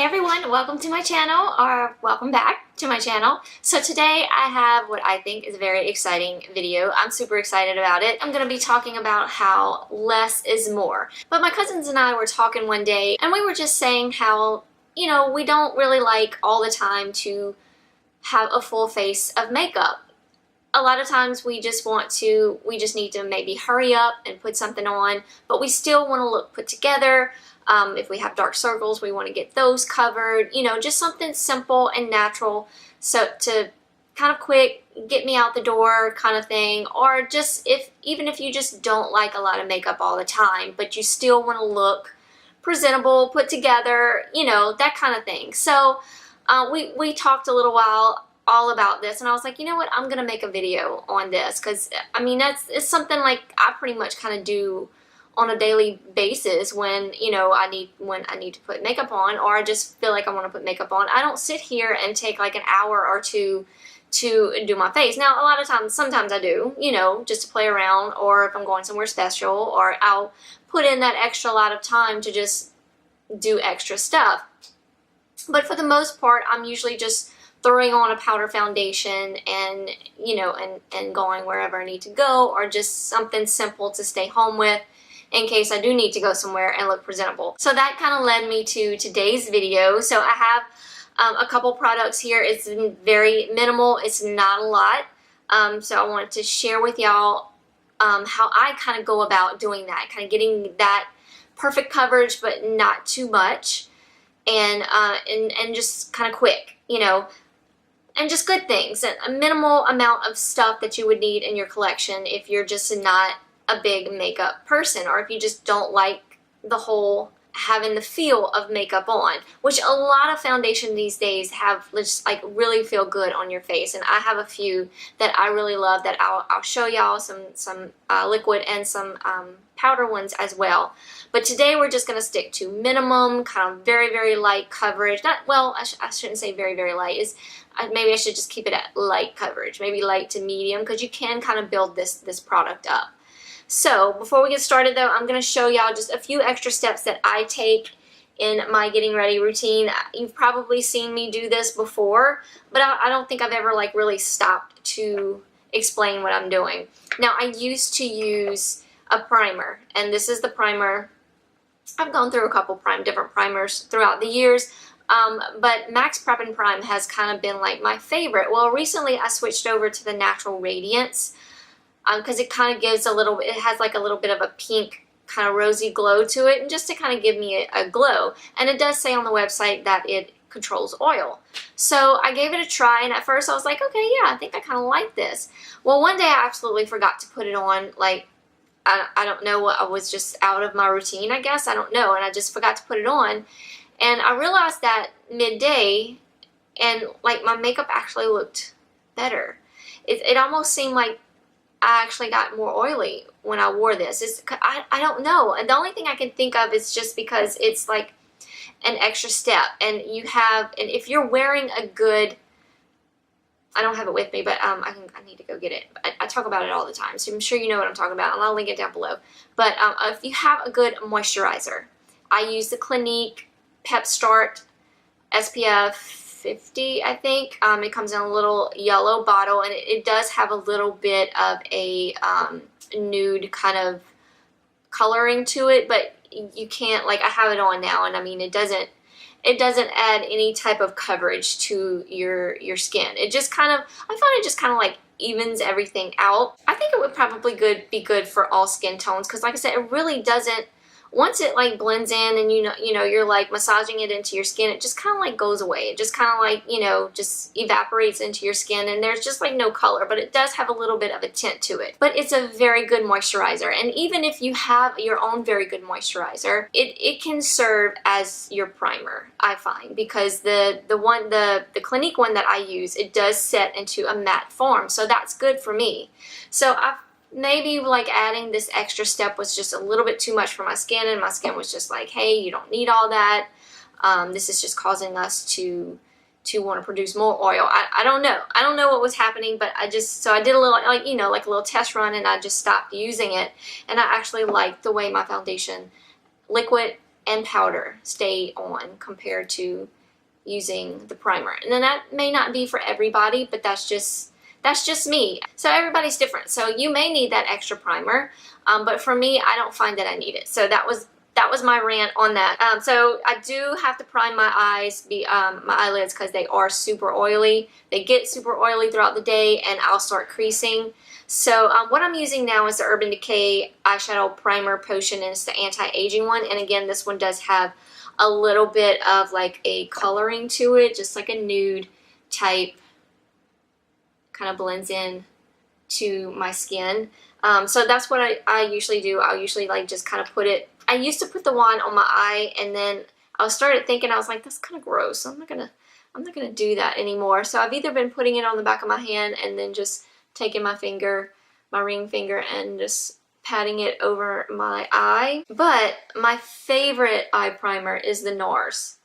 Hey everyone, welcome to my channel, or welcome back to my channel. So today I have what I think is a very exciting video. I'm super excited about it. I'm going to be talking about how less is more. But my cousins and I were talking one day and we were just saying how, you know, we don't really like all the time to have a full face of makeup. A lot of times we just need to maybe hurry up and put something on, but we still want to look put together. If we have dark circles, we want to get those covered, you know, just something simple and natural, so to kind of quick, get me out the door kind of thing. Or just even if you just don't like a lot of makeup all the time, but you still want to look presentable, put together, you know, that kind of thing. So we talked a little while all about this, and I was like, you know what, I'm gonna make a video on this, because I mean it's something like I pretty much kind of do on a daily basis when, you know, I need to put makeup on, or I just feel like I want to put makeup on. I don't sit here and take like an hour or two to do my face. Now, a lot of times, sometimes I do, you know, just to play around, or if I'm going somewhere special, or I'll put in that extra lot of time to just do extra stuff. But for the most part, I'm usually just throwing on a powder foundation and, you know, and going wherever I need to go, or just something simple to stay home with in case I do need to go somewhere and look presentable. So that kind of led me to today's video. So I have a couple products here. It's very minimal. It's not a lot. So I wanted to share with y'all how I kind of go about doing that, kind of getting that perfect coverage, but not too much, and just kind of quick, you know, and just good things, and a minimal amount of stuff that you would need in your collection if you're just not a big makeup person, or if you just don't like the whole having the feel of makeup on, which a lot of foundation these days have just like really feel good on your face. And I have a few that I really love that I'll show y'all, some liquid and some powder ones as well. But today we're just going to stick to minimum, kind of very, very light coverage. Not, well, I shouldn't say very, very light. Maybe I should just keep it at light coverage, maybe light to medium, because you can kind of build this product up. So before we get started though, I'm going to show y'all just a few extra steps that I take in my getting ready routine. You've probably seen me do this before, but I don't think I've ever like really stopped to explain what I'm doing. Now, I used to use a primer, and this is the primer. I've gone through a couple different primers throughout the years, but Max Prep and Prime has kind of been like my favorite. Well, recently I switched over to the Natural Radiance, because it kind of gives it has like a little bit of a pink kind of rosy glow to it, and just to kind of give me a glow. And it does say on the website that it controls oil. So I gave it a try, and at first I was like, okay, yeah, I think I kind of like this. Well, one day I absolutely forgot to put it on. Like, I don't know, what I was just out of my routine, I guess, I don't know, and I just forgot to put it on. And I realized that midday, and like my makeup actually looked better. It almost seemed like I actually got more oily when I wore this. I don't know. And the only thing I can think of is just because it's like an extra step. And if you're wearing a good, I don't have it with me, but I need to go get it. I talk about it all the time, so I'm sure you know what I'm talking about, and I'll link it down below. But if you have a good moisturizer, I use the Clinique Pep Start SPF 50, I think. It comes in a little yellow bottle, and it does have a little bit of a nude kind of coloring to it, but you can't, like, I have it on now, and I mean, it doesn't add any type of coverage to your skin. It just kind of, I find it just kind of like evens everything out. I think it would probably be good for all skin tones, because like I said, it really doesn't, once it like blends in and you know you're like massaging it into your skin, it just kind of like goes away. It just kind of like, you know, just evaporates into your skin, and there's just like no color, but it does have a little bit of a tint to it. But it's a very good moisturizer, and even if you have your own very good moisturizer, it can serve as your primer, I find, because the Clinique one that I use, it does set into a matte form, so that's good for me. So maybe like adding this extra step was just a little bit too much for my skin, and my skin was just like, hey, you don't need all that. This is just causing us to want to produce more oil. I don't know. I don't know what was happening, but so I did a little, like, you know, like a little test run, and I just stopped using it. And I actually liked the way my foundation liquid and powder stay on compared to using the primer. And then that may not be for everybody, but that's just me. So everybody's different. So you may need that extra primer, but for me, I don't find that I need it. So that was my rant on that. So I do have to prime my eyes, my eyelids, because they are super oily. They get super oily throughout the day, and I'll start creasing. So what I'm using now is the Urban Decay Eyeshadow Primer Potion, and it's the anti-aging one. And again, this one does have a little bit of like a coloring to it, just like a nude type, kind of blends in to my skin. So that's what I usually do. I'll usually like just kind of put it, I used to put the wand on my eye, and then I started thinking, I was like, that's kind of gross. So I'm not gonna do that anymore. So I've either been putting it on the back of my hand and then just taking my finger, my ring finger, and just patting it over my eye. But my favorite eye primer is the NARS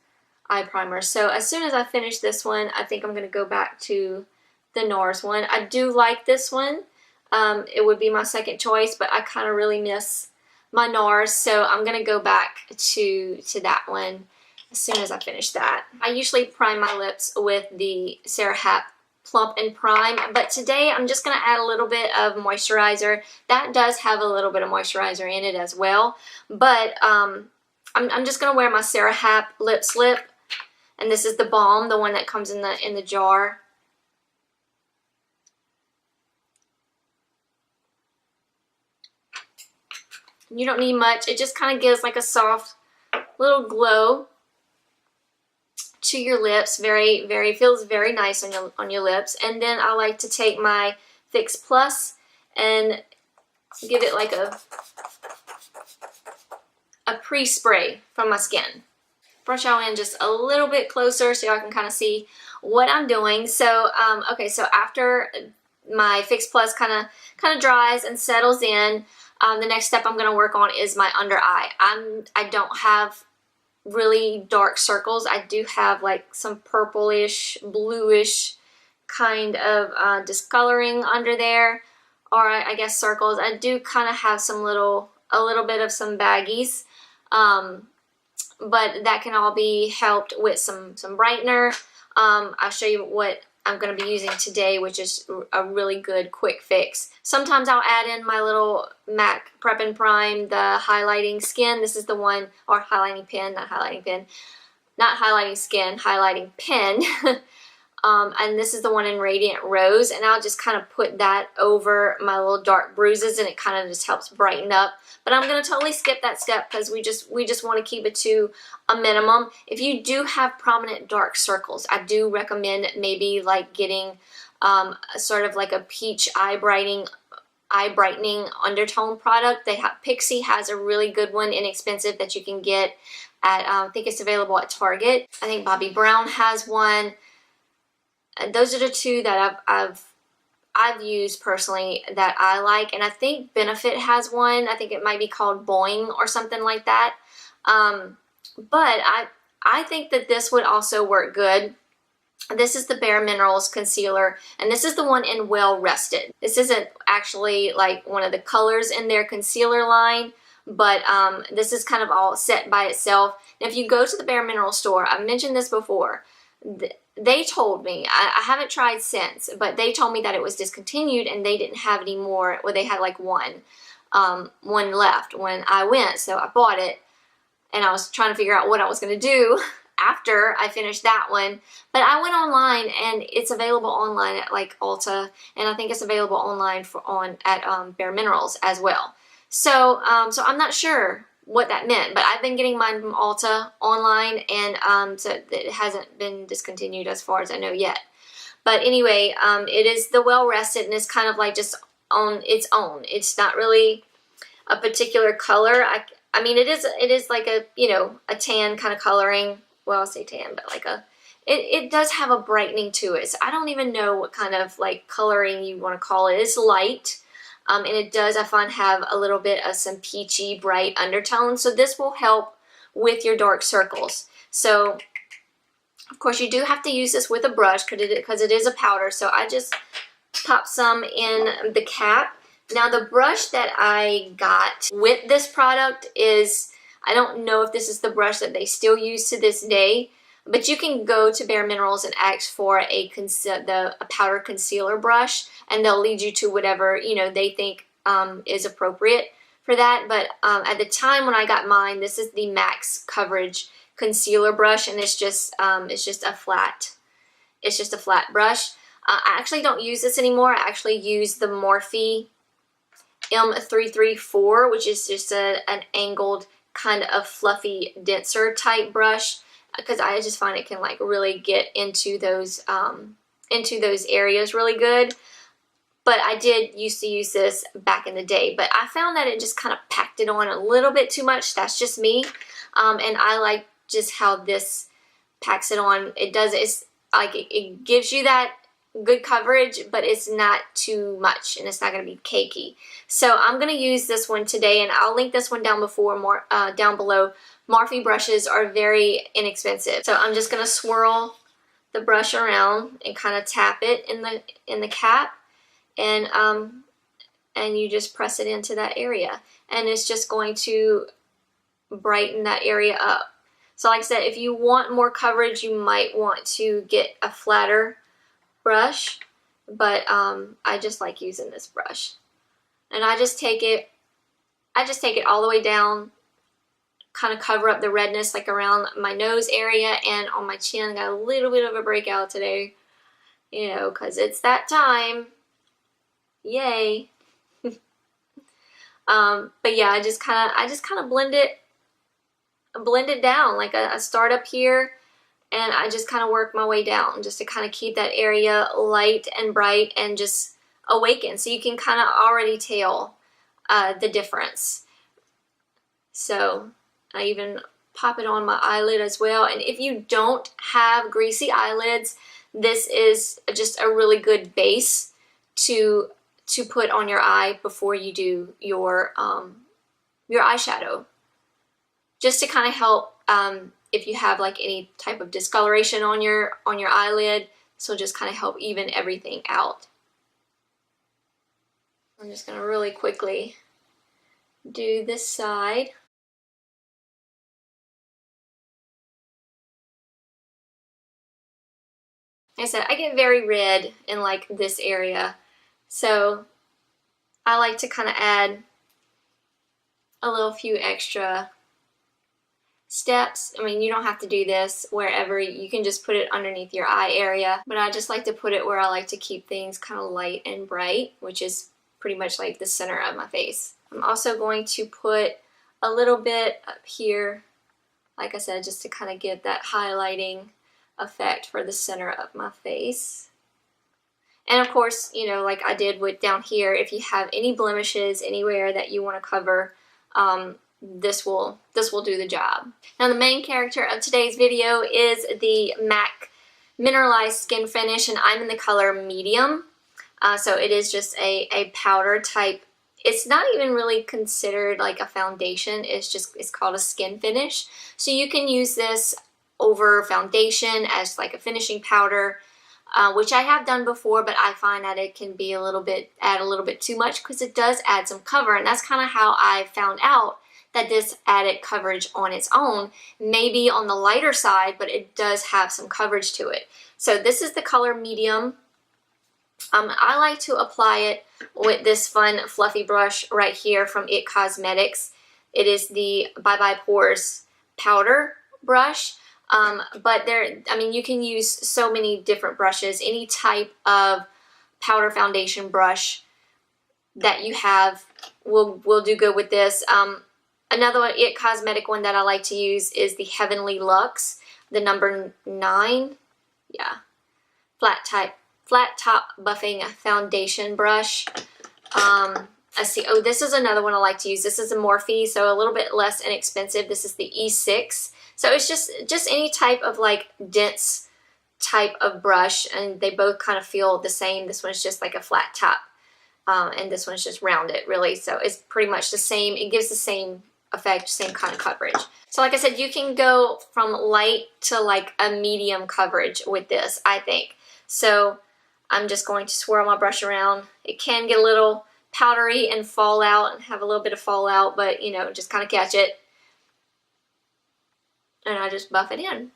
eye primer. So as soon as I finish this one, I think I'm gonna go back to the NARS one. I do like this one. It would be my second choice, but I kind of really miss my NARS, so I'm gonna go back to that one as soon as I finish that. I usually prime my lips with the Sarah Happ Plump and Prime, but today I'm just gonna add a little bit of moisturizer. That does have a little bit of moisturizer in it as well, but I'm just gonna wear my Sarah Happ Lip Slip, and this is the balm, the one that comes in the jar. You don't need much. It just kind of gives like a soft little glow to your lips. Feels very nice on your lips. And then I like to take my Fix Plus and give it like a pre-spray from my skin. Brush y'all in just a little bit closer so y'all can kind of see what I'm doing. So okay, so after my Fix Plus kind of dries and settles in, the next step I'm going to work on is my under eye. I don't have really dark circles. I do have like some purplish, bluish kind of discoloring under there, or I guess circles. I do kind of have a little bit of some baggies, but that can all be helped with some brightener. I'll show you what I'm going to be using today, which is a really good quick fix. Sometimes I'll add in my little MAC Prep and Prime, the highlighting skin. This is the one, or highlighting pen, not highlighting skin, highlighting pen. And this is the one in Radiant Rose, and I'll just kind of put that over my little dark bruises, and it kind of just helps brighten up. But I'm going to totally skip that step because we just want to keep it to a minimum. If you do have prominent dark circles, I do recommend maybe like getting sort of like a peach eye brightening undertone product. Pixie has a really good one, inexpensive, that you can get at I think it's available at Target. I think Bobbi Brown has one. Those are the two that I've used personally that I like, and I think Benefit has one. I think it might be called Boing or something like that. But I think that this would also work good. This is the Bare Minerals concealer, and this is the one in Well Rested. This isn't actually like one of the colors in their concealer line, but this is kind of all set by itself. Now, if you go to the Bare Minerals store, I've mentioned this before, they told me, I haven't tried since, but they told me that it was discontinued and they didn't have any more. Well, they had like one left when I went, so I bought it, and I was trying to figure out what I was going to do after I finished that one. But I went online, and it's available online at like Ulta, and I think it's available online at Bare Minerals as well. So so I'm not sure what that meant, but I've been getting mine from Ulta online, and so it hasn't been discontinued as far as I know yet. But anyway, it is the Well Rested, and it's kind of like just on its own. It's not really a particular color. I mean, it is like a, you know, a tan kind of coloring. Well, I'll say tan, but like it does have a brightening to it. So I don't even know what kind of like coloring you want to call it. It's light. And it does, I find, have a little bit of some peachy, bright undertones. So this will help with your dark circles. So, of course, you do have to use this with a brush because it is a powder. So I just pop some in the cap. Now, the brush that I got with this product is, I don't know if this is the brush that they still use to this day, but you can go to Bare Minerals and ask for a powder concealer brush, and they'll lead you to whatever, you know, they think is appropriate for that. But at the time when I got mine, this is the Max Coverage concealer brush, and it's just a flat brush. I actually don't use this anymore. I actually use the Morphe M334, which is just an angled kind of fluffy denser type brush, because I just find it can like really get into those areas really good. But I did used to use this back in the day, but I found that it just kind of packed it on a little bit too much. That's just me. And I like just how this packs it on. It's like it gives you that good coverage, but it's not too much, and it's not going to be cakey. So I'm going to use this one today, and I'll link this one down below. Morphe brushes are very inexpensive. So I'm just going to swirl the brush around and kind of tap it in the cap, and you just press it into that area, and it's just going to brighten that area up. So like I said, if you want more coverage, you might want to get a flatter brush, but I just like using this brush, and I just take it all the way down, kind of cover up the redness like around my nose area and on my chin. Got a little bit of a breakout today, you know, because it's that time. Yay. But yeah, I just kind of blend it down. Like I start up here, and I just kind of work my way down just to kind of keep that area light and bright and just awaken. So you can kind of already tell the difference. So I even pop it on my eyelid as well. And if you don't have greasy eyelids, this is just a really good base to put on your eye before you do your eyeshadow. Just to kind of help if you have like any type of discoloration on your eyelid, this will just kind of help even everything out. I'm just going to really quickly do this side. Like I said, I get very red in like this area, so I like to kind of add a few extra steps. I mean, you don't have to do this wherever. You can just put it underneath your eye area, but I just like to put it where I like to keep things kind of light and bright, which is pretty much like the center of my face. I'm also going to put a little bit up here, like I said, just to kind of give that highlighting effect for the center of my face. And of course, you know, like I did with down here, if you have any blemishes anywhere that you want to cover, this will do the job. Now the main character of today's video is the MAC Mineralized Skin Finish, and I'm in the color medium. So it is just a powder type. It's not even really considered like a foundation. It's called a skin finish. So you can use this over foundation as like a finishing powder, which I have done before, but I find that it can be add a little bit too much, because it does add some cover, and that's kind of how I found out that this added coverage on its own, maybe on the lighter side, but it does have some coverage to it. So this is the color medium. I like to apply it with this fun fluffy brush right here from It Cosmetics. It is the Bye Bye Pores powder brush. But you can use so many different brushes. Any type of powder foundation brush that you have will do good with this. Another one, It Cosmetic one that I like to use is the Heavenly Luxe, the number 9. Yeah, flat top buffing foundation brush. Let's see. Oh, this is another one I like to use. This is a Morphe, so a little bit less inexpensive. This is the E6. So it's just any type of like dense type of brush, and they both kind of feel the same. This one's just like a flat top, and this one's just rounded, really. So it's pretty much the same. It gives the same effect, same kind of coverage. So like I said, you can go from light to like a medium coverage with this, I think. So I'm just going to swirl my brush around. It can get a little powdery and fall out and have a little bit of fallout, but you know, just kind of catch it. and I just buff it in.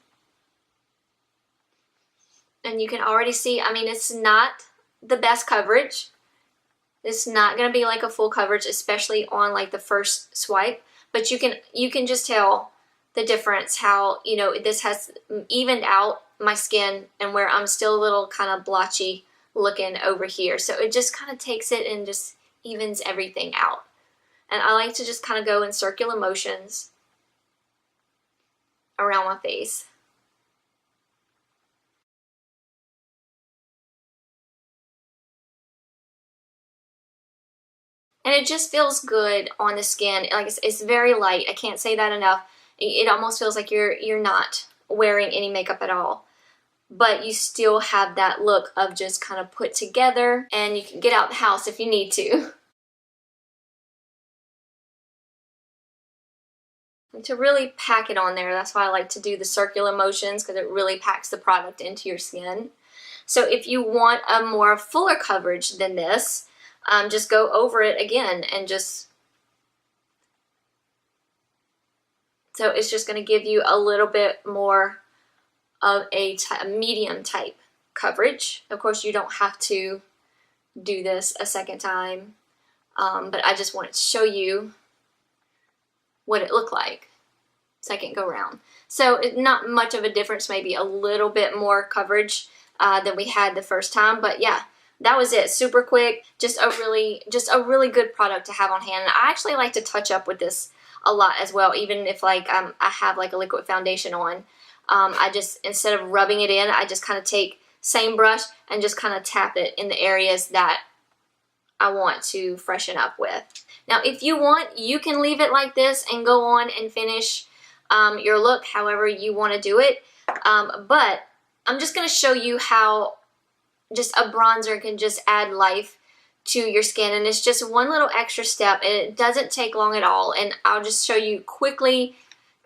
And you can already see, I mean, it's not the best coverage. It's not going to be like a full coverage, especially on like the first swipe, but you can just tell the difference how, you know, this has evened out my skin and where I'm still a little kind of blotchy looking over here. So it just kind of takes it and just evens everything out. And I like to just kind of go in circular motions around my face. And it just feels good on the skin. Like it's very light. I can't say that enough. It almost feels like you're not wearing any makeup at all. But you still have that look of just kind of put together, and you can get out the house if you need to. And to really pack it on there, that's why I like to do the circular motions, because it really packs the product into your skin. So if you want a more fuller coverage than this, just go over it again and just, so it's just going to give you a little bit more of a medium type coverage. Of course, you don't have to do this a second time, but I just wanted to show you what it looked like second go round. So not much of a difference, maybe a little bit more coverage than we had the first time, but yeah, that was it. Super quick, just a really good product to have on hand. And I actually like to touch up with this a lot as well, even if like I have like a liquid foundation on. I just, instead of rubbing it in, I just kind of take same brush and just kind of tap it in the areas that I want to freshen up with. Now, if you want, you can leave it like this and go on and finish your look however you want to do it. But I'm just going to show you how just a bronzer can just add life to your skin, and it's just one little extra step, and it doesn't take long at all. And I'll just show you quickly.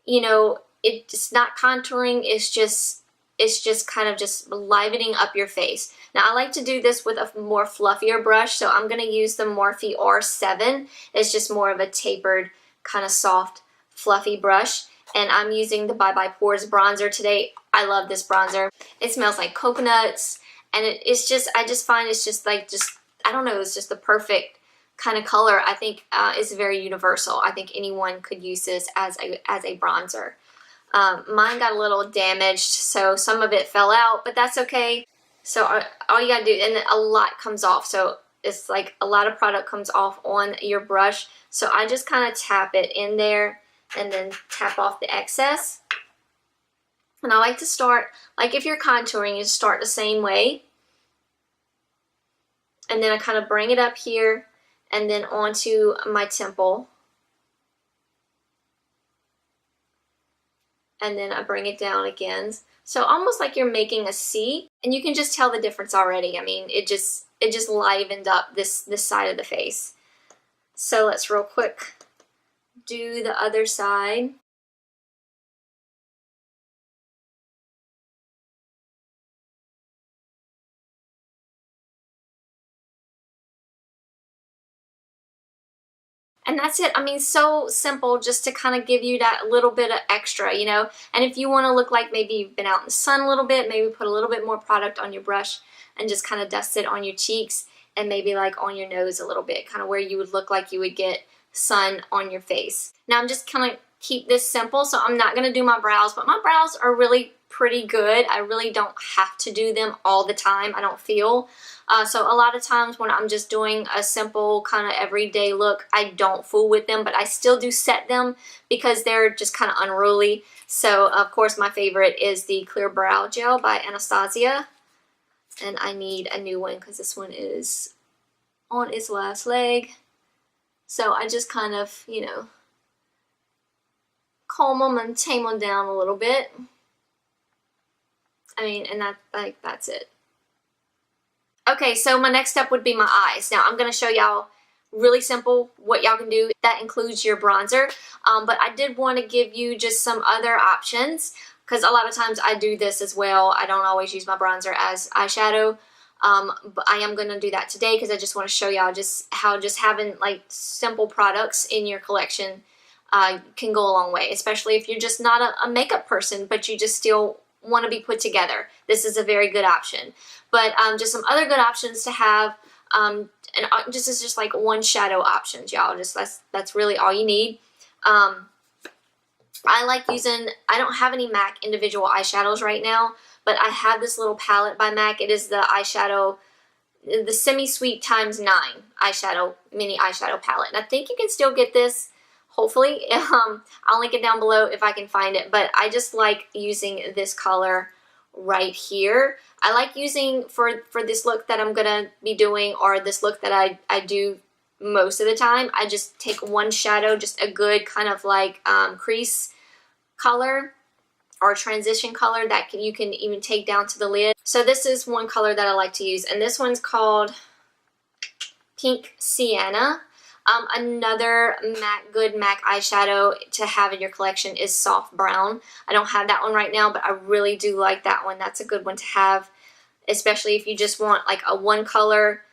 You know, it's not contouring, it's just kind of just livening up your face. Now, I like to do this with a more fluffier brush, so I'm going to use the Morphe R7. It's just more of a tapered, kind of soft, fluffy brush. And I'm using the Bye Bye Pores bronzer today. I love this bronzer. It smells like coconuts, and it's just, I just find it's just like, I don't know, it's just the perfect kind of color. I think it's very universal. I think anyone could use this as a bronzer. Mine got a little damaged, so some of it fell out, but that's okay. So all you gotta do, and a lot comes off, so it's like a lot of product comes off on your brush. So I just kind of tap it in there and then tap off the excess. And I like to start, like if you're contouring, you start the same way. And then I kind of bring it up here and then onto my temple. And then I bring it down again. So almost like you're making a C, and you can just tell the difference already. I mean, it just livened up this side of the face. So let's real quick do the other side. And that's it. I mean, so simple, just to kind of give you that little bit of extra, you know. And if you want to look like maybe you've been out in the sun a little bit, maybe put a little bit more product on your brush and just kind of dust it on your cheeks and maybe like on your nose a little bit, kind of where you would look like you would get sun on your face. Now I'm just kind of keep this simple, so I'm not going to do my brows, but my brows are really pretty good. I really don't have to do them all the time, I don't feel. So a lot of times when I'm just doing a simple kind of everyday look, I don't fool with them, but I still do set them because they're just kind of unruly. So of course my favorite is the Clear Brow Gel by Anastasia. And I need a new one because this one is on its last leg. So I just kind of, you know, comb them and tame them down a little bit. I mean, and that's it. Okay, so my next step would be my eyes. Now I'm going to show y'all really simple what y'all can do. That includes your bronzer, but I did want to give you just some other options because a lot of times I do this as well. I don't always use my bronzer as eyeshadow, but I am going to do that today because I just want to show y'all just how just having like simple products in your collection can go a long way, especially if you're just not a makeup person, but you just still want to be put together. This is a very good option. But just some other good options to have, and this is just like one shadow options, y'all. Just that's really all you need. I like using, I don't have any MAC individual eyeshadows right now, but I have this little palette by MAC. It is the eyeshadow, the Semi-Sweet ×9 eyeshadow, mini eyeshadow palette. And I think you can still get this, hopefully. I'll link it down below if I can find it. But I just like using this color right here. I like using, for this look that I'm going to be doing, or this look that I do most of the time, I just take one shadow, just a good kind of like crease color or transition color that you can even take down to the lid. So this is one color that I like to use, and this one's called Pink Sienna. Another good MAC eyeshadow to have in your collection is Soft Brown. I don't have that one right now, but I really do like that one. That's a good one to have, especially if you just want like a one color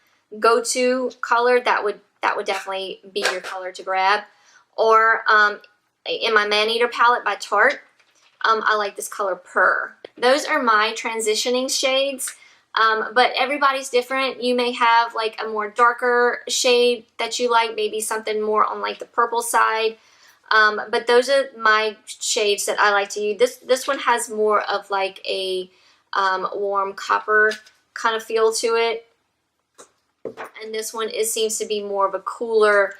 go-to color. That would definitely be your color to grab. Or in my Maneater palette by Tarte, I like this color Purr. Those are my transitioning shades, but everybody's different. You may have like a more darker shade that you like, maybe something more on like the purple side, but those are my shades that I like to use. This one has more of like a warm copper kind of feel to it, and this one seems to be more of a cooler,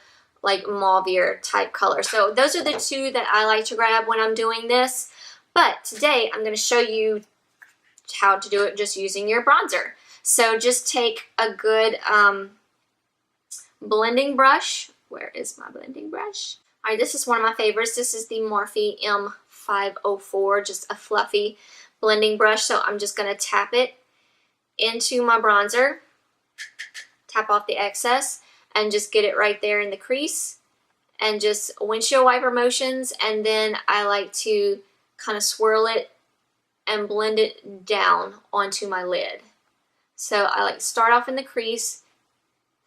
like mauvier type color. So those are the two that I like to grab when I'm doing this. But today I'm going to show you how to do it just using your bronzer. So just take a good blending brush. Where is my blending brush? Alright, this is one of my favorites. This is the Morphe M504, just a fluffy blending brush. So I'm just going to tap it into my bronzer, tap off the excess, and just get it right there in the crease, and just windshield wiper motions, and then I like to kind of swirl it and blend it down onto my lid. So I like start off in the crease,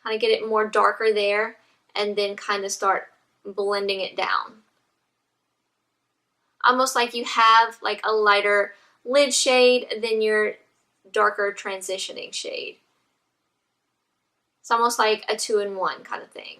kind of get it more darker there, and then kind of start blending it down. Almost like you have like a lighter lid shade than your darker transitioning shade. It's almost like a 2-in-1 kind of thing.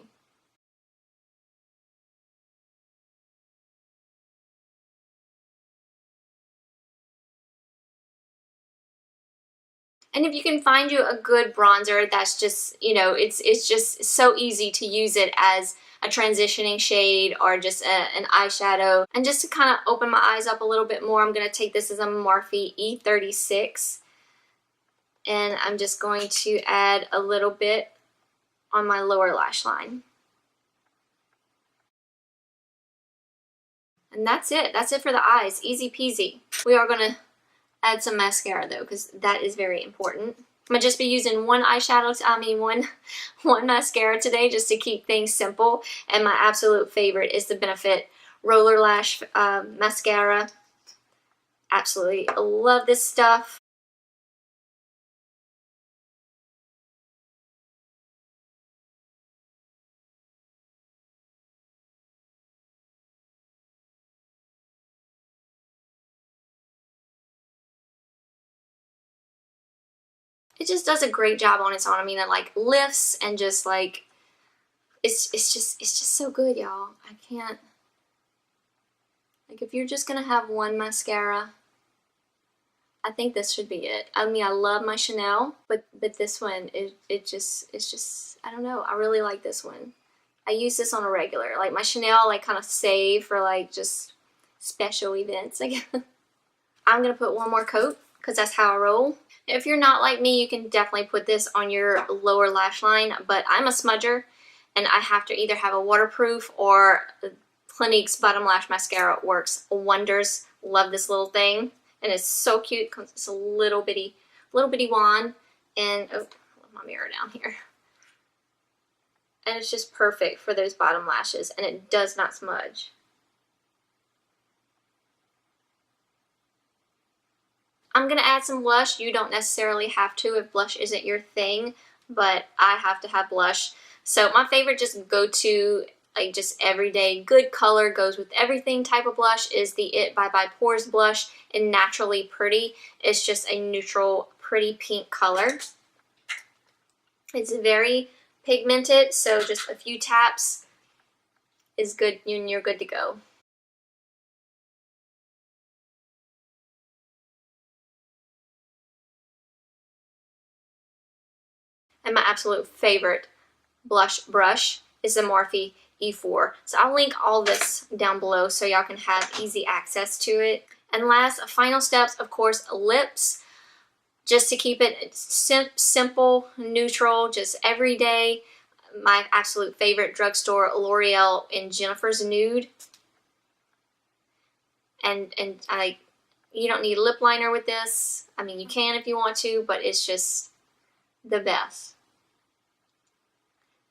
And if you can find you a good bronzer that's just, you know, it's just so easy to use it as a transitioning shade or just an eyeshadow. And just to kind of open my eyes up a little bit more, I'm going to take this as a Morphe E36. And I'm just going to add a little bit on my lower lash line. And that's it. That's it for the eyes. Easy peasy. We are going to add some mascara though, because that is very important. I'm going to just be using one eyeshadow, one mascara today, just to keep things simple. And my absolute favorite is the Benefit Roller Lash Mascara. Absolutely love this stuff. It just does a great job on its own. I mean, it like lifts and just like, it's just so good, y'all. I can't, like, if you're just gonna have one mascara, I think this should be it. I mean, I love my Chanel, but this one, it's just, I don't know. I really like this one. I use this on a regular. Like my Chanel, like kind of save for like just special events, I guess. I'm gonna put one more coat because that's how I roll. If you're not like me, you can definitely put this on your lower lash line, but I'm a smudger and I have to either have a waterproof or Clinique's Bottom Lash Mascara works wonders. Love this little thing, and it's so cute because it's a little bitty wand, and oh, I love my mirror down here. And it's just perfect for those bottom lashes, and it does not smudge. I'm going to add some blush. You don't necessarily have to if blush isn't your thing, but I have to have blush. So my favorite just go-to like just everyday good color, goes with everything type of blush is the It by Pores blush in Naturally Pretty. It's just a neutral, pretty pink color. It's very pigmented, so just a few taps is good and you're good to go. And my absolute favorite blush brush is the Morphe E4. So I'll link all this down below so y'all can have easy access to it. And last, final steps, of course, lips. Just to keep it simple, neutral, just everyday. My absolute favorite drugstore, L'Oreal in Jennifer's Nude. And you don't need lip liner with this. I mean, you can if you want to, but it's just the best.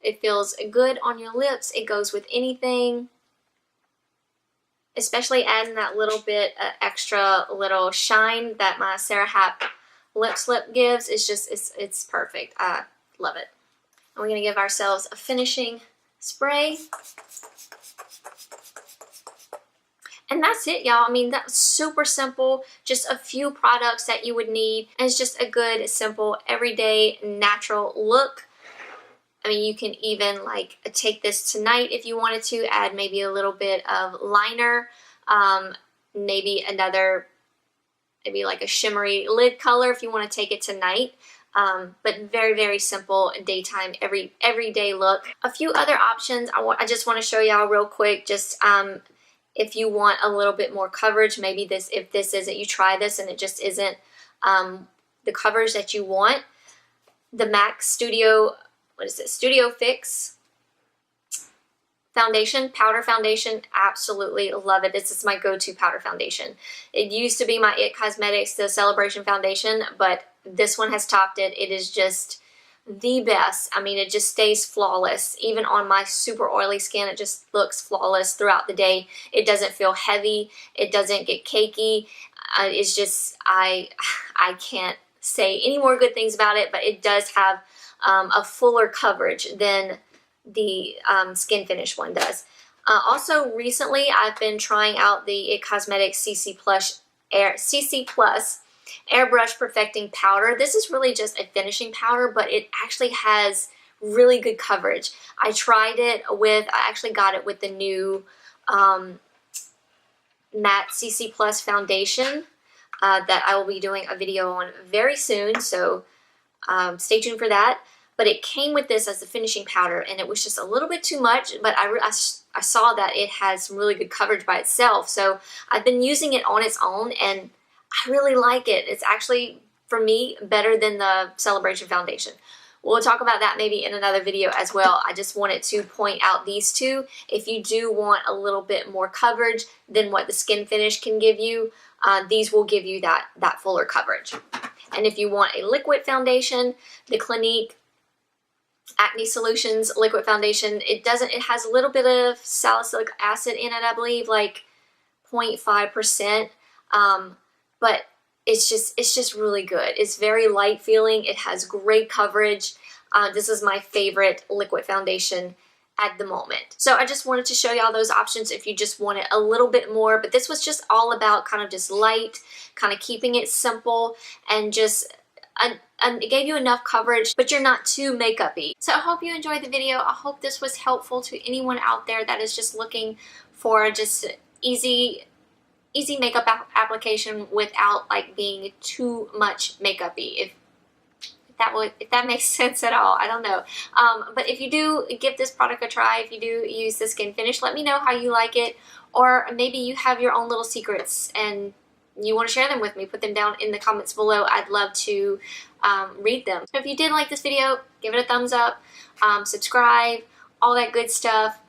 It feels good on your lips. It goes with anything. Especially adding that little bit of extra little shine that my Sarah Happ lip slip gives. It's just, it's perfect. I love it. And we're going to give ourselves a finishing spray. And that's it, y'all. I mean, that's super simple. Just a few products that you would need. And it's just a good, simple, everyday, natural look. I mean, you can even like take this tonight if you wanted to, add maybe a little bit of liner, maybe like a shimmery lid color if you want to take it tonight. But very, very simple daytime, everyday look. A few other options I just want to show y'all real quick. Just if you want a little bit more coverage, maybe if this isn't, you try this and it just isn't the coverage that you want. The MAC Studio Fix foundation, powder foundation, absolutely love it. This is my go-to powder foundation. It used to be my It Cosmetics, the Celebration foundation, but this one has topped it. It is just the best. I mean, it just stays flawless. Even on my super oily skin, it just looks flawless throughout the day. It doesn't feel heavy. It doesn't get cakey. It's just, I can't say any more good things about it, but it does have a fuller coverage than the Skin Finish one does. Also, recently I've been trying out the It Cosmetics CC Plus Airbrush Perfecting Powder. This is really just a finishing powder, but it actually has really good coverage. I actually got it with the new matte CC Plus foundation that I will be doing a video on very soon, so stay tuned for that. But it came with this as a finishing powder, and it was just a little bit too much, but I saw that it has some really good coverage by itself. So I've been using it on its own, and I really like it. It's actually, for me, better than the Celebration foundation. We'll talk about that maybe in another video as well. I just wanted to point out these two. If you do want a little bit more coverage than what the Skin Finish can give you, these will give you that fuller coverage. And if you want a liquid foundation, the Clinique Acne Solutions liquid foundation, it has a little bit of salicylic acid in it, I believe, like 0.5%. But it's just really good. It's very light feeling. It has great coverage. This is my favorite liquid foundation at the moment. So I just wanted to show y'all those options if you just wanted a little bit more, but this was just all about kind of just light, kind of keeping it simple, and just it gave you enough coverage, but you're not too makeup-y. So I hope you enjoyed the video. I hope this was helpful to anyone out there that is just looking for just easy makeup application without like being too much makeup-y. If that makes sense at all, I don't know. But if you do give this product a try, if you do use the Skin Finish, let me know how you like it, or maybe you have your own little secrets and you want to share them with me. Put them down in the comments below. I'd love to read them. So if you did like this video, give it a thumbs up, subscribe, all that good stuff.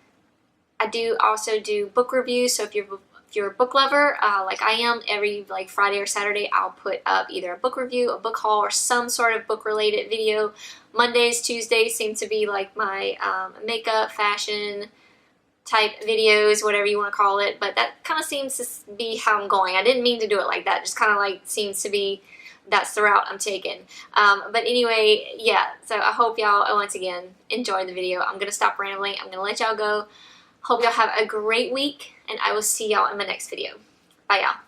I do also do book reviews, so if you're a book lover, like I am, every like Friday or Saturday I'll put up either a book review, a book haul, or some sort of book related video. Mondays, Tuesdays seem to be like my makeup, fashion type videos, whatever you want to call it, but that kind of seems to be how I'm going. I didn't mean to do it like that, just kind of like seems to be that's the route I'm taking. But anyway, yeah, so I hope y'all once again enjoyed the video. I'm gonna stop rambling. I'm gonna let y'all go. Hope y'all have a great week, and I will see y'all in my next video. Bye, y'all.